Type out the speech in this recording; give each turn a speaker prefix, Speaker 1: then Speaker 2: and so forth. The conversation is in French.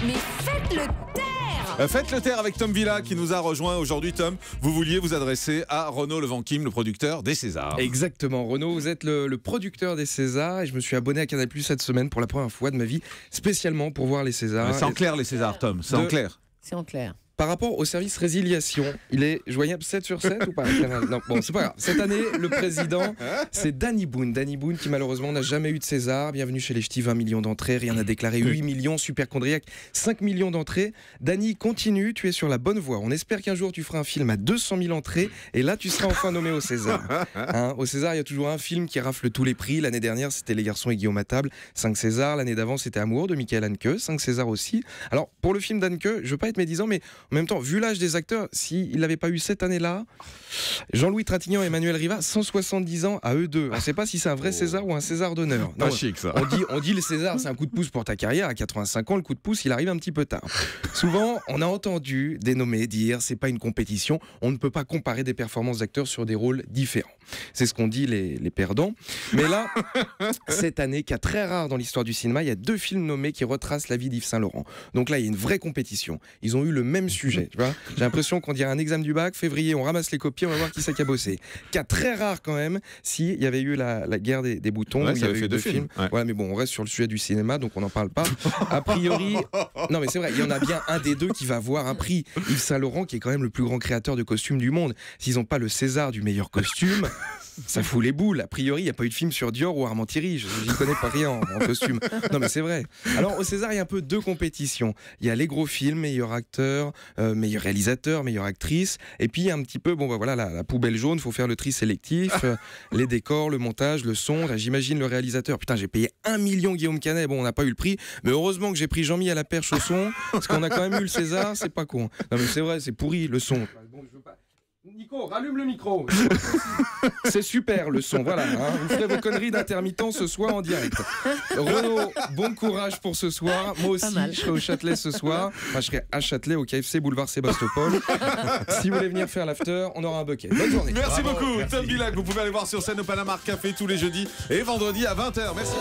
Speaker 1: Mais faites-le taire!
Speaker 2: Faites le taire avec Tom Villa qui nous a rejoint aujourd'hui. Tom, vous vouliez vous adresser à Renaud Levanquim, le producteur des Césars.
Speaker 3: Exactement, Renaud, vous êtes le producteur des Césars et je me suis abonné à Canal+ cette semaine pour la première fois de ma vie, spécialement pour voir les Césars.
Speaker 2: C'est en clair les Césars, Tom, c'est en clair.
Speaker 1: C'est en clair.
Speaker 3: Par rapport au service résiliation, il est joignable 7 sur 7 ou pas? Non, bon, c'est pas grave. Cette année, le président, c'est Danny Boone. Danny Boone qui malheureusement n'a jamais eu de César. Bienvenue chez les Ch'tis, 20 millions d'entrées, rien à déclarer, 8 millions, superchondriaque, 5 millions d'entrées. Danny, continue, tu es sur la bonne voie. On espère qu'un jour tu feras un film à 200 000 entrées et là tu seras enfin nommé au César. Hein, au César, il y a toujours un film qui rafle tous les prix. L'année dernière, c'était Les Garçons et Guillaume à table, 5 Césars. L'année d'avant, c'était Amour de Michael Haneke, 5 Césars aussi. Alors, pour le film d'Haneke, je veux pas être médisant, mais en même temps, vu l'âge des acteurs, s'il n'avait pas eu cette année-là, Jean-Louis Trintignant et Emmanuel Riva, 170 ans à eux deux. On ne sait pas si c'est un vrai César ou un César d'honneur.
Speaker 2: Pas chic ça.
Speaker 3: On dit le César, c'est un coup de pouce pour ta carrière. À 85 ans, le coup de pouce, il arrive un petit peu tard. Souvent, on a entendu des nommés dire c'est pas une compétition, on ne peut pas comparer des performances d'acteurs sur des rôles différents. C'est ce qu'ont dit les perdants. Mais là, cette année, cas très rare dans l'histoire du cinéma, il y a 2 films nommés qui retracent la vie d'Yves Saint-Laurent. Donc là, il y a une vraie compétition. Ils ont eu le même sujet, tu vois. J'ai l'impression qu'on dirait un examen du bac, février, on ramasse les copies, on va voir qui c'est qui a bossé. Cas très rare quand même, s'il y avait eu la guerre des boutons,
Speaker 2: Ouais,
Speaker 3: où il y avait eu 2 films.
Speaker 2: Ouais.
Speaker 3: Voilà, mais bon, on reste sur le sujet du cinéma, donc on n'en parle pas. A priori, non mais c'est vrai, il y en a bien un des deux qui va avoir un prix. Yves Saint-Laurent, qui est quand même le plus grand créateur de costumes du monde. S'ils n'ont pas le César du meilleur costume, ça fout les boules. A priori, il n'y a pas eu de film sur Dior ou Armand Thierry. Je n'y connais pas rien en costume. Non, mais c'est vrai. Alors, au César, il y a un peu 2 compétitions. Il y a les gros films, meilleur acteur, meilleur réalisateur, meilleure actrice. Et puis, un petit peu, bon, bah voilà, la poubelle jaune, il faut faire le tri sélectif. Les décors, le montage, le son. Là, j'imagine le réalisateur. Putain, j'ai payé 1 million Guillaume Canet. Bon, on n'a pas eu le prix. Mais heureusement que j'ai pris Jean-Mi à la perche au son. Parce qu'on a quand même eu le César. C'est pas con. Non, mais c'est vrai, c'est pourri le son. Bon, je veux pas... Nico, rallume le micro. C'est super le son, voilà. Hein. Vous ferez vos conneries d'intermittent ce soir en direct. Renaud, bon courage pour ce soir. Moi aussi, je serai au Châtelet ce soir. Enfin, je serai à Châtelet, au KFC Boulevard Sébastopol. Si vous voulez venir faire l'after, on aura un bucket. Bonne journée.
Speaker 2: Merci beaucoup, Tom Villa, que vous pouvez aller voir sur scène au Panama Café tous les jeudis et vendredis à 20h. Merci.